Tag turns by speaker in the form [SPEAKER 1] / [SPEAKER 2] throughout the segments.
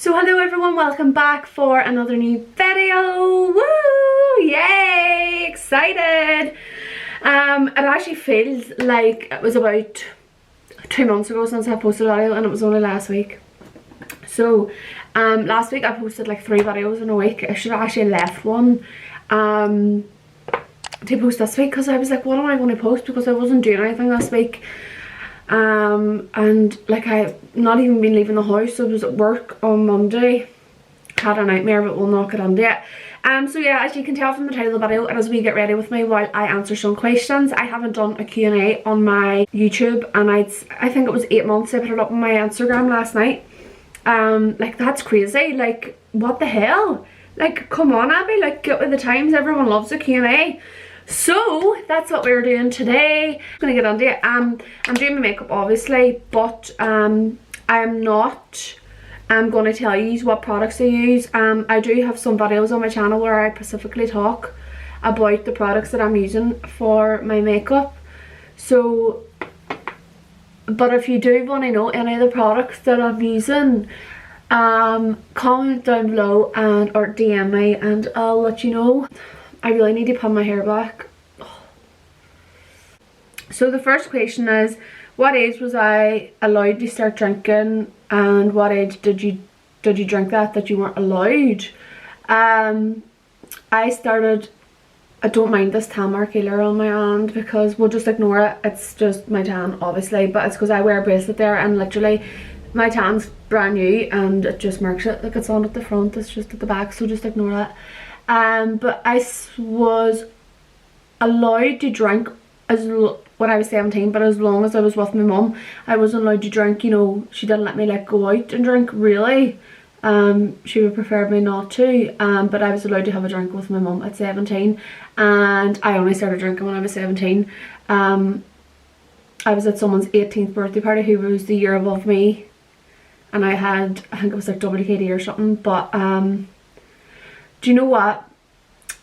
[SPEAKER 1] So hello everyone, welcome back for another new video. Woo! Yay! Excited! It actually feels like it was about 2 months ago since I posted a video, and it was only last week. So last week I posted like 3 videos in a week. I should have actually left one to post this week, because I was like, what am I going to post, because I wasn't doing anything this week. And like I've not even been leaving the house. I was at work on Monday, had a nightmare, but we'll not get into it. So yeah, as you can tell from the title of the video, and as we get ready with me while I answer some questions, I haven't done a Q&A on my YouTube, and I think it was 8 months I put it up on my Instagram last night. Like that's crazy. Like what the hell? Like come on Abbey, like get with the times. Everyone loves a Q&A. So that's what we're doing today. I'm gonna get into it. I'm doing my makeup obviously, but I'm not gonna tell you what products I use. I do have some videos on my channel where I specifically talk about the products that I'm using for my makeup. So, but if you do want to know any of the products that I'm using, comment down below or DM me and I'll let you know. I really need to put my hair back. So the first question is, what age was I allowed to start drinking, and what age did you drink that you weren't allowed? I started, I don't mind this tan mark either on my hand, because we'll just ignore it. It's just my tan obviously, but it's because I wear a bracelet there, and literally my tan's brand new and it just marks it. Like it's on at the front, it's just at the back, so just ignore that. But I was allowed to drink when I was 17, but as long as I was with my mum, I wasn't allowed to drink. You know, she didn't let me like go out and drink really. She would prefer me not to, but I was allowed to have a drink with my mum at 17, and I only started drinking when I was 17. I was at someone's 18th birthday party who was the year above me, and I think it was like WKD or something, but do you know what?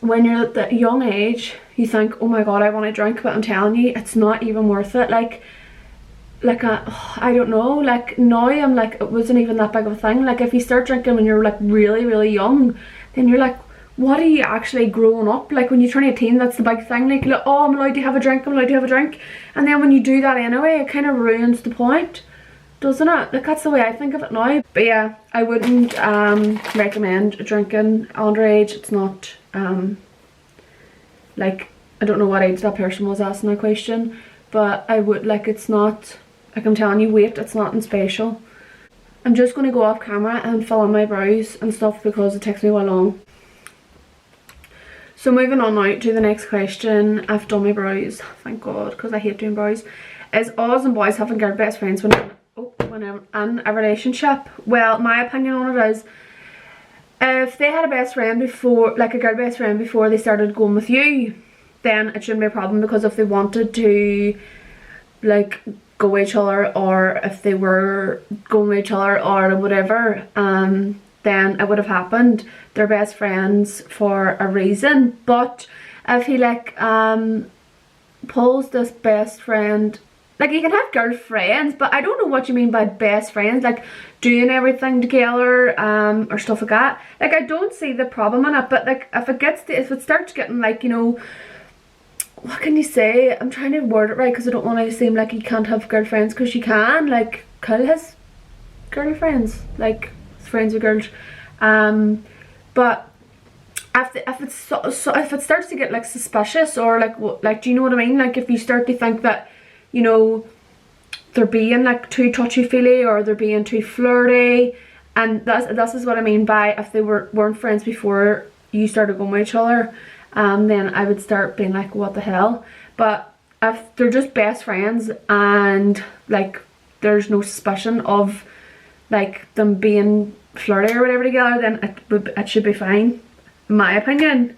[SPEAKER 1] When you're at that young age, you think, oh my god, I want to drink, but I'm telling you, it's not even worth it. Like I don't know, like now I'm like, it wasn't even that big of a thing. Like if you start drinking when you're like really, really young, then you're like, what are you actually growing up? Like when you turn 18, that's the big thing. Like, oh, I'm allowed to have a drink, I'm allowed to have a drink. And then when you do that anyway, it kind of ruins the point, doesn't it? Like that's the way I think of it now. But yeah, I wouldn't recommend drinking underage. It's not like, I don't know what age that person was asking that question, but I would, like, it's not, like I'm telling you, wait, it's nothing special. I'm just going to go off camera and fill in my brows and stuff because it takes me a while long. So moving on now to the next question. I've done my brows, thank god, because I hate doing brows. Is Oz and boys having girl best friends when I'm in a relationship? Well, my opinion on it is, if they had a best friend before, like a girl best friend before they started going with you, then it shouldn't be a problem, because if they wanted to like go with each other, or if they were going with each other or whatever, then it would have happened. They're best friends for a reason. But if he like pulls this best friend, like you can have girlfriends, but I don't know what you mean by best friends, like doing everything together or stuff like that. Like I don't see the problem in it, but like if it starts getting like, you know, what can you say? I'm trying to word it right because I don't want to seem like you can't have girlfriends, because you can. Like Kyle has girlfriends, like friends with girls. But if it starts to get like suspicious, or like do you know what I mean? Like if you start to think that, you know, they're being like too touchy-feely, or they're being too flirty, and this is what I mean by if they weren't friends before you started going with each other, then I would start being like, what the hell? But if they're just best friends and like there's no suspicion of like them being flirty or whatever together, then it should be fine, in my opinion.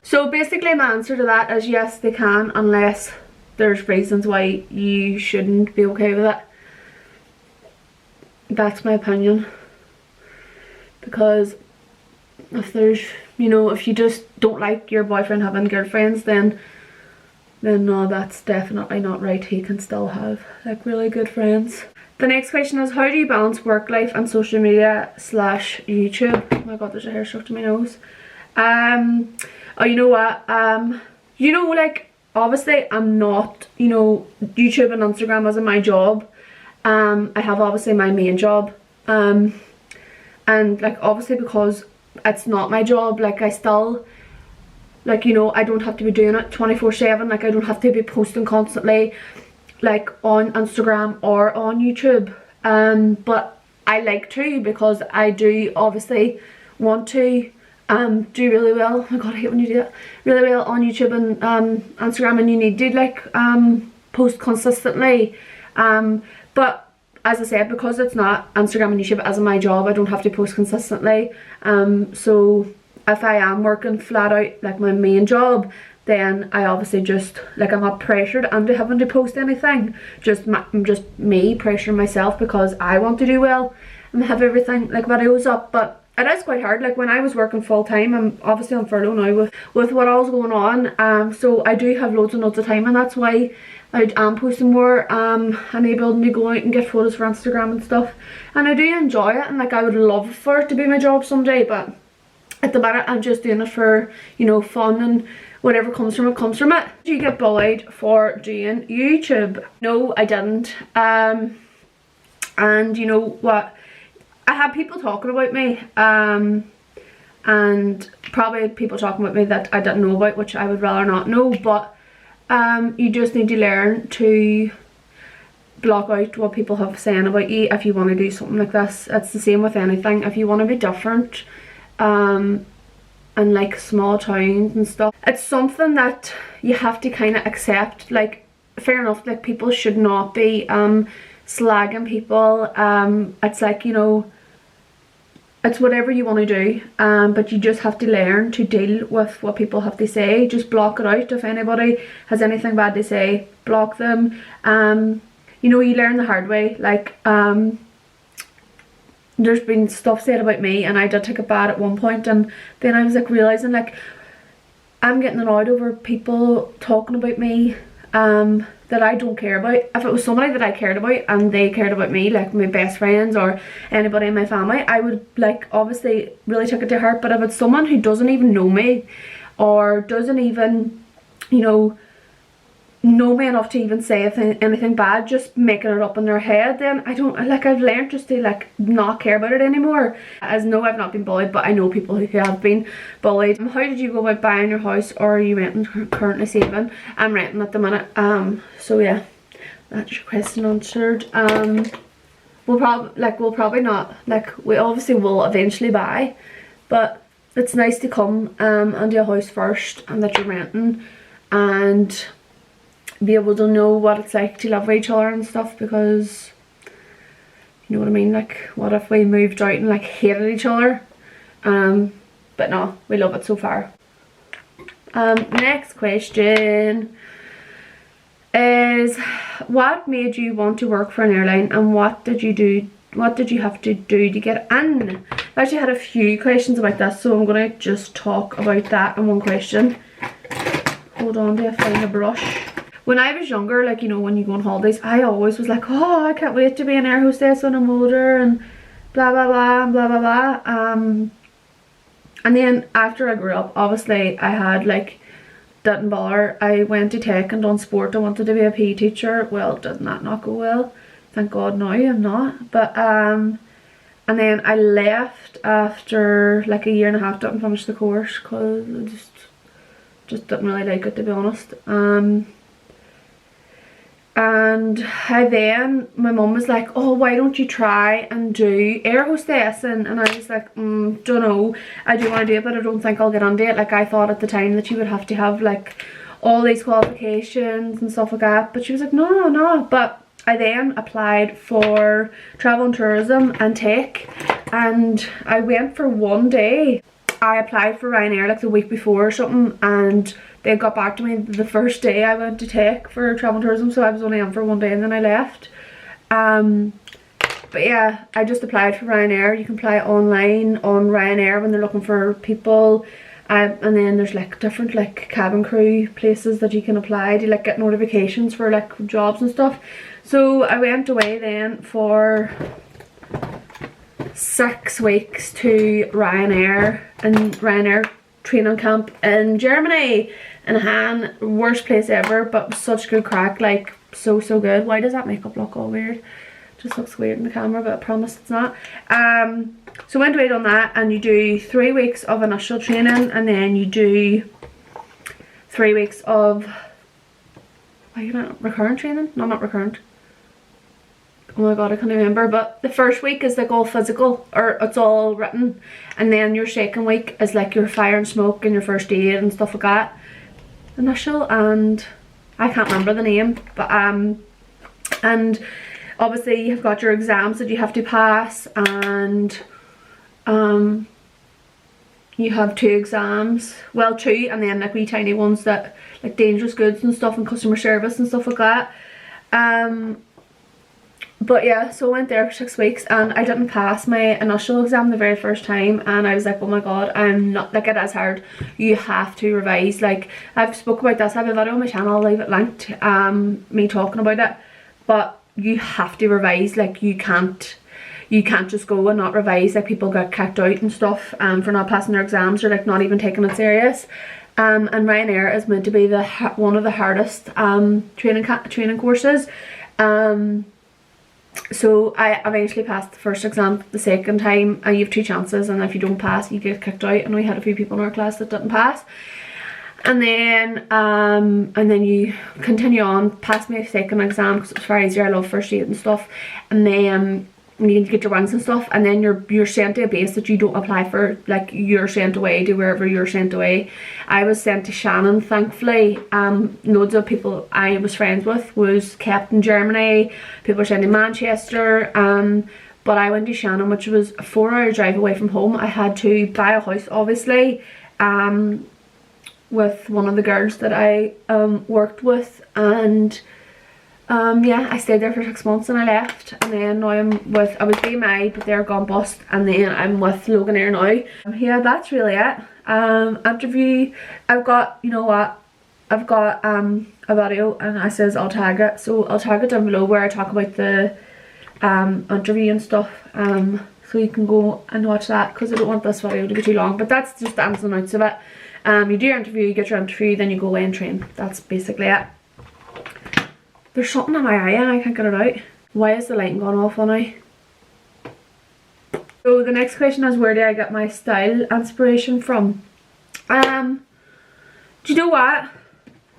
[SPEAKER 1] So basically my answer to that is yes, they can, unless there's reasons why you shouldn't be okay with it. That's my opinion. Because if there's, you know, if you just don't like your boyfriend having girlfriends, then no, that's definitely not right. He can still have like really good friends. The next question is, how do you balance work life and social media slash YouTube? Oh my god, there's a hair stuck to my nose. Oh, you know what, you know, like, obviously I'm not, you know, YouTube and Instagram isn't my job. I have obviously my main job, and like obviously because it's not my job, like I still, like, you know, I don't have to be doing it 24/7, like I don't have to be posting constantly like on Instagram or on YouTube, but I like to, because I do obviously want to do really well. Oh my god, I hate when you do that. Really well on YouTube and Instagram, and you need to like post consistently, but as I said, because it's not Instagram and YouTube as my job, I don't have to post consistently, so if I am working flat out like my main job, then I obviously just, like, I'm not pressured into having to post anything. Just me pressuring myself because I want to do well and have everything like videos up. But it is quite hard. Like when I was working full time, I'm obviously on furlough now with what all's going on. So I do have loads and loads of time, and that's why I am posting more. I'm able to go out and get photos for Instagram and stuff, and I do enjoy it. And like I would love for it to be my job someday, but at the minute I'm just doing it for, you know, fun, and whatever comes from it comes from it. Did you get bullied for doing YouTube? No, I didn't. And you know what, I had people talking about me, and probably people talking about me that I didn't know about, which I would rather not know, but you just need to learn to block out what people have saying about you if you want to do something like this. It's the same with anything. If you want to be different, and like small towns and stuff, it's something that you have to kind of accept. Like, fair enough, like people should not be slagging people. It's like, you know, it's whatever you want to do, but you just have to learn to deal with what people have to say. Just block it out. If anybody has anything bad to say, block them. You know, you learn the hard way. Like there's been stuff said about me, and I did take it bad at one point, and then I was like realising, like, I'm getting annoyed over people talking about me that I don't care about. If it was somebody that I cared about and they cared about me, like my best friends or anybody in my family, I would like obviously really take it to heart. But if it's someone who doesn't even know me, or doesn't even, you know me enough to even say anything bad, just making it up in their head, then I don't, like, I've learned just to like not care about it anymore. As no, I've not been bullied, but I know people who have been bullied. How did you go about buying your house, or are you renting, currently saving? I'm renting at the minute, so yeah, that's your question answered. We'll probably not, like, we obviously will eventually buy, but it's nice to come and do a house first, and that you're renting, and be able to know what it's like to live with each other and stuff, because you know what I mean, like what if we moved out and like hated each other? But no, we love it so far. Next question is, what made you want to work for an airline, and what did you have to do to get in? I actually had a few questions about this, so I'm gonna just talk about that in one question. Hold on, do I find a brush? When I was younger, like, you know, when you go on holidays, I always was like, oh, I can't wait to be an air hostess on a motor, and blah blah blah and blah blah blah. And then after I grew up, obviously I had like, didn't bother. I went to tech and done sport. I wanted to be a PE teacher. Well, did not go well. Thank God now I'm not. But and then I left after like a year and a half, didn't finish the course because I just didn't really like it, to be honest. And my mum was like, oh, why don't you try and do air hostessing? And I was like, don't know, I do want to do it, but I don't think I'll get into it. Like, I thought at the time that you would have to have like all these qualifications and stuff like that, but she was like, no. But I then applied for travel and tourism and tech, and I went for one day. I applied for Ryanair like the week before or something, and they got back to me the first day I went to tech for travel and tourism, so I was only in for one day and then I left. But yeah, I just applied for Ryanair. You can apply online on Ryanair when they're looking for people, and then there's like different like cabin crew places that you can apply to like get notifications for like jobs and stuff. So I went away then for 6 weeks to Ryanair and Ryanair training camp in Germany, in Han. Worst place ever, but such good crack, like so good. Why does that makeup look all weird? Just looks weird in the camera, but I promise it's not. So went away on that, and you do 3 weeks of initial training, and then you do 3 weeks of recurrent training. No, not recurrent. Oh my god, I can't remember, but the first week is like all physical, or it's all written, and then your second week is like your fire and smoke and your first aid and stuff like that. Initial, and I can't remember the name, but and obviously you've got your exams that you have to pass, and you have 2 exams, well 2, and then like wee tiny ones that like dangerous goods and stuff and customer service and stuff like that. But yeah, so I went there for 6 weeks, and I didn't pass my initial exam the very first time, and I was like, oh my god, I'm not, like, it is hard. You have to revise. Like, I've spoke about this, I have a video on my channel, I'll leave it linked, me talking about it, but you have to revise. Like, you can't just go and not revise. Like, people get kicked out and stuff for not passing their exams, or like not even taking it serious. And Ryanair is meant to be one of the hardest training courses. So I eventually passed the first exam. The second time, you have 2 chances, and if you don't pass, you get kicked out. And we had a few people in our class that didn't pass. And then you continue on, pass my second exam because it was very easier. I love first aid and stuff. And then you get your wings and stuff, and then you're sent to a base that you don't apply for. Like, you're sent away to wherever you're sent away. I was sent to Shannon, thankfully. Loads of people I was friends with was kept in Germany. People were sent to Manchester. But I went to Shannon, which was a 4-hour drive away from home. I had to buy a house, obviously, with one of the girls that I worked with, and yeah, I stayed there for 6 months and I left, and then now I was BMI, but they're gone bust, and then I'm with Logan Air now. Yeah, that's really it. Interview, I've got, you know what, I've got a video, and I says I'll tag it, so I'll tag it down below where I talk about the interview and stuff, so you can go and watch that, because I don't want this video to be too long. But that's just the ins and outs of it. You do your interview, you get your interview, then you go away and train. That's basically it. There's something in my eye and I can't get it out. Why is the lighting gone off on me? So the next question is, where do I get my style inspiration from? Do you know what?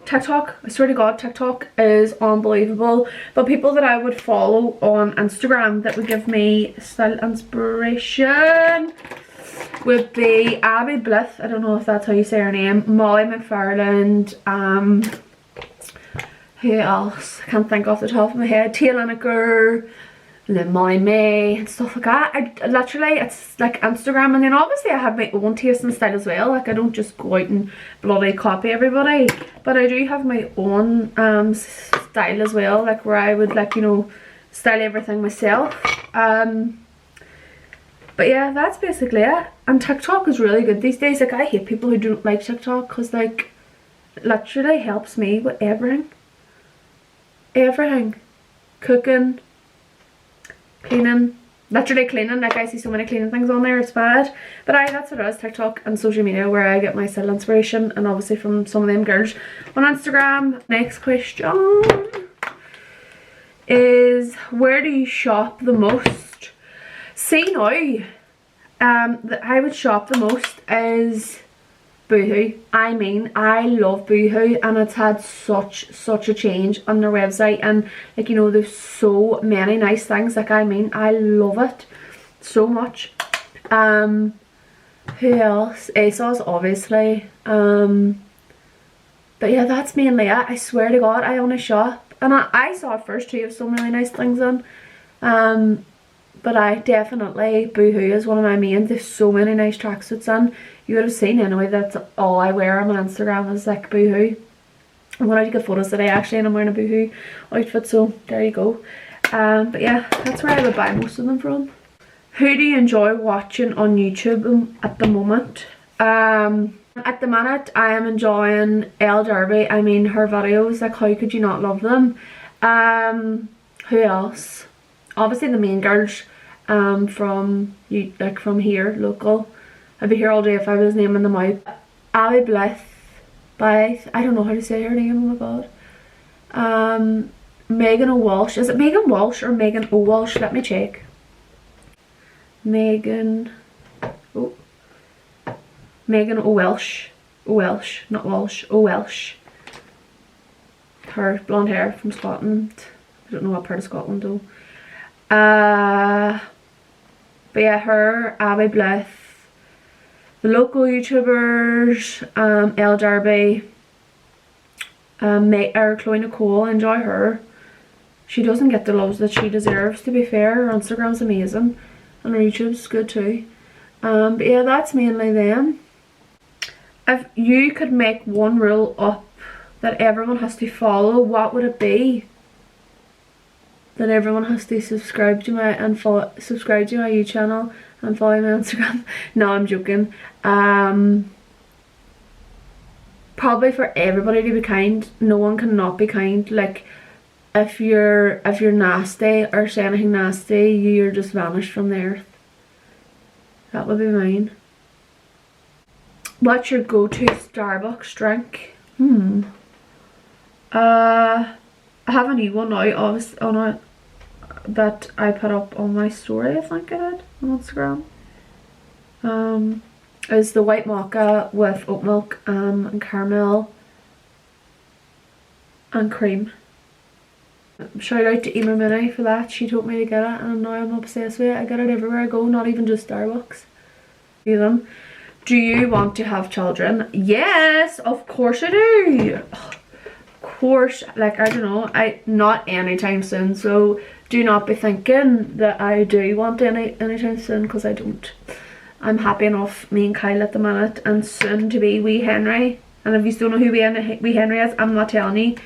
[SPEAKER 1] TikTok, I swear to god, TikTok is unbelievable. But people that I would follow on Instagram that would give me style inspiration would be Abbey, I don't know if that's how you say her name, Molly McFarland, who else? I can't think off the top of my head. Tia Lineker, and then Molly May and stuff like that. I literally, it's like Instagram, and then obviously I have my own taste and style as well. Like, I don't just go out and bloody copy everybody, but I do have my own style as well, like where I would, like, you know, style everything myself. But yeah, that's basically it. And TikTok is really good these days. Like, I hate people who don't like TikTok, because like it literally helps me with everything. Everything. Cooking, cleaning, literally cleaning. Like, I see so many cleaning things on there, it's bad. But that's what it is, TikTok and social media, where I get my style inspiration, and obviously from some of them girls on Instagram. Next question is, where do you shop the most? See now, that I would shop the most is Boohoo. I mean, I love Boohoo, and it's had such a change on their website, and like, you know, there's so many nice things. Like, I mean, I love it so much. Who else? ASOS, obviously. But yeah, that's mainly it. I swear to god, I only shop, and I saw it first too, have some really nice things on. But I definitely, Boohoo is one of my main. There's so many nice tracksuits on. You would have seen anyway, that's all I wear on my Instagram is like Boohoo. I'm going to get photos today actually, and I'm wearing a Boohoo outfit, so there you go. But yeah, that's where I would buy most of them from. Who do you enjoy watching on YouTube at the moment? At the minute, I am enjoying Elle Derby. I mean, her videos, like, how could you not love them? Who else? Obviously the main girls from here, local. I'd be here all day if I was naming them out. Abbey Blythe, I don't know how to say her name, oh my god. Megan O'Walsh. Is it Megan Walsh or Megan O'Walsh? Let me check. Megan O'Welsh. O'Welsh, not Walsh. O'Welsh. Her blonde hair from Scotland. I don't know what part of Scotland though. But yeah, her, Abbey Blythe, the local YouTubers, Elle Derby, Chloe Nicole. Enjoy her. She doesn't get the loves that she deserves, to be fair. Her Instagram's amazing and her YouTube's good too. But yeah, that's mainly them. If you could make one rule up that everyone has to follow, what would it be? That everyone has to subscribe to my YouTube channel and follow my Instagram. No, I'm joking. Probably for everybody to be kind. No one can not be kind. Like if you're nasty or say anything nasty, you're just vanished from the earth. That would be mine. What's your go-to Starbucks drink? I have a new one now, obviously, that I put up on my story, I think I did, on Instagram. Is the white mocha with oat milk and caramel and cream. Shout out to Emma Minnie for that. She told me to get it and now I'm obsessed with it. I get it everywhere I go, not even just Starbucks. Do you want to have children? Yes, of course I do. Of course, like I don't know, not anytime soon, so do not be thinking that I do want anytime soon, because I don't. I'm happy enough, me and Kyle at the minute, and soon to be wee Henry. And if you don't know who wee Henry is, I'm not telling you.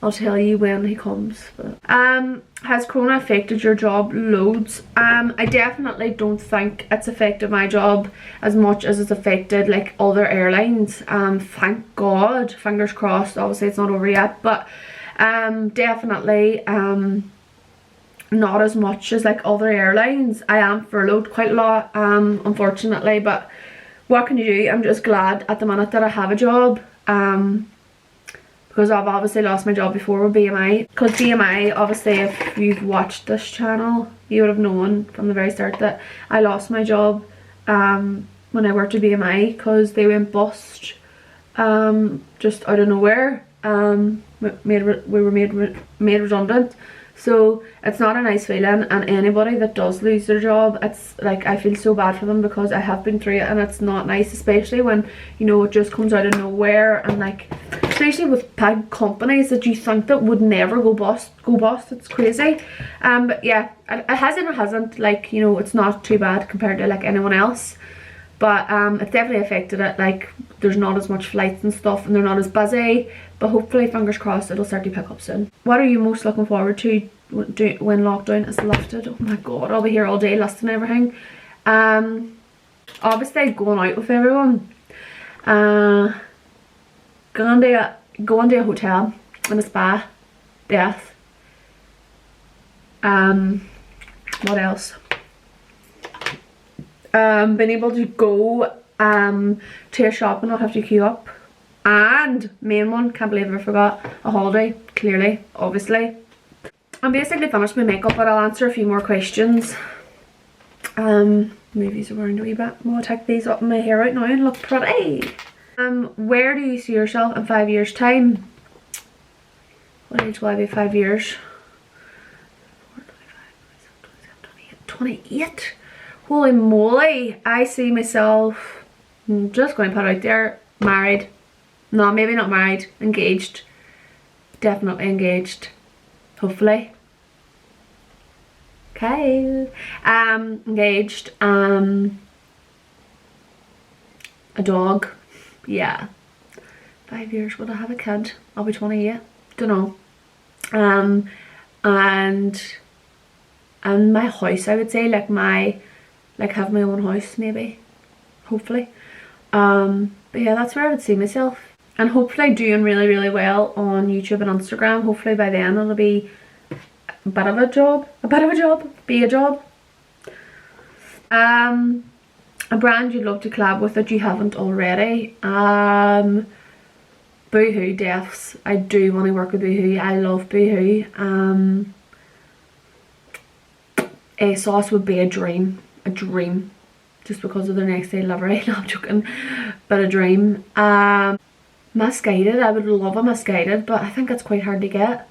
[SPEAKER 1] I'll tell you when he comes. But, has Corona affected your job? Loads. I definitely don't think it's affected my job as much as it's affected like other airlines. Thank God, fingers crossed. Obviously it's not over yet, but definitely not as much as like other airlines. I am furloughed quite a lot, unfortunately, but what can you do? I'm just glad at the minute that I have a job. Because I've obviously lost my job before with BMI. Because BMI, obviously if you've watched this channel, you would have known from the very start that I lost my job when I worked at BMI, because they went bust just out of nowhere. We were made redundant. So it's not a nice feeling, and anybody that does lose their job, it's like I feel so bad for them, because I have been through it and it's not nice, especially when, you know, it just comes out of nowhere, and like especially with big companies that you think that would never go bust. It's crazy. But yeah, it hasn't, like, you know, it's not too bad compared to like anyone else, but it definitely affected it. Like there's not as much flights and stuff, and they're not as busy, but hopefully, fingers crossed, it'll start to pick up soon. What are you most looking forward to when lockdown is lifted? Oh my god, I'll be here all day listing everything. Obviously going out with everyone, going to a hotel and a spa, death. What else? Being able to go to a shop and not have to queue up. And main one, can't believe I forgot, a holiday, clearly, obviously. I'm basically finished my makeup, but I'll answer a few more questions. Movies around a wee bit. I'm gonna take these up in my hair right now and look pretty. Where do you see yourself in 5 years time? What age will I be 5 years? 28. Holy moly, I see myself, I'm just going to put it out there, married. No, maybe not married, engaged. Definitely engaged, hopefully. Okay. Engaged, a dog. Yeah. 5 years, would I have a kid? I'll be 28, don't know. And my house, I would say, have my own house, maybe, hopefully. But yeah, that's where I would see myself. and hopefully doing really, really well on YouTube and Instagram. Hopefully by then it'll be a bit of a job, be a job. A brand you'd love to collab with that you haven't already. Boohoo Defs. I do want to work with Boohoo. I love Boohoo. ASOS would be a dream. A dream. Just because of their next day livery. No, I'm joking. But a dream. Misguided. I would love a Misguided, but I think it's quite hard to get.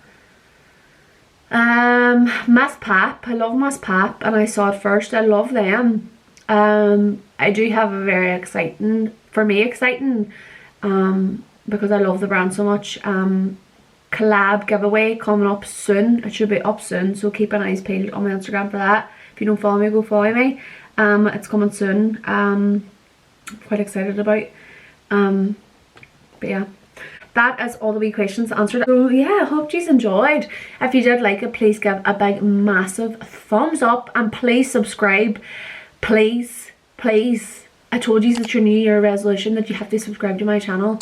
[SPEAKER 1] Miss Pap. I love Miss Pap, and I saw it first. I love them. I do have a very exciting, for me exciting, because I love the brand so much, collab giveaway coming up soon. It should be up soon, so keep an eyes peeled on my Instagram for that. If you don't follow me, go follow me. It's coming soon. Quite excited about. But yeah, that is all the wee questions answered. So yeah, I hope you enjoyed. If you did like it, please give a big massive thumbs up, and please subscribe. Please, please. I told you it's your New Year resolution that you have to subscribe to my channel.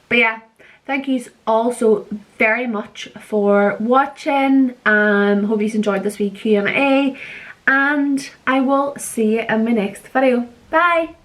[SPEAKER 1] But yeah, thank you all so very much for watching. Hope you enjoyed this wee Q&A, and I will see you in my next video. Bye.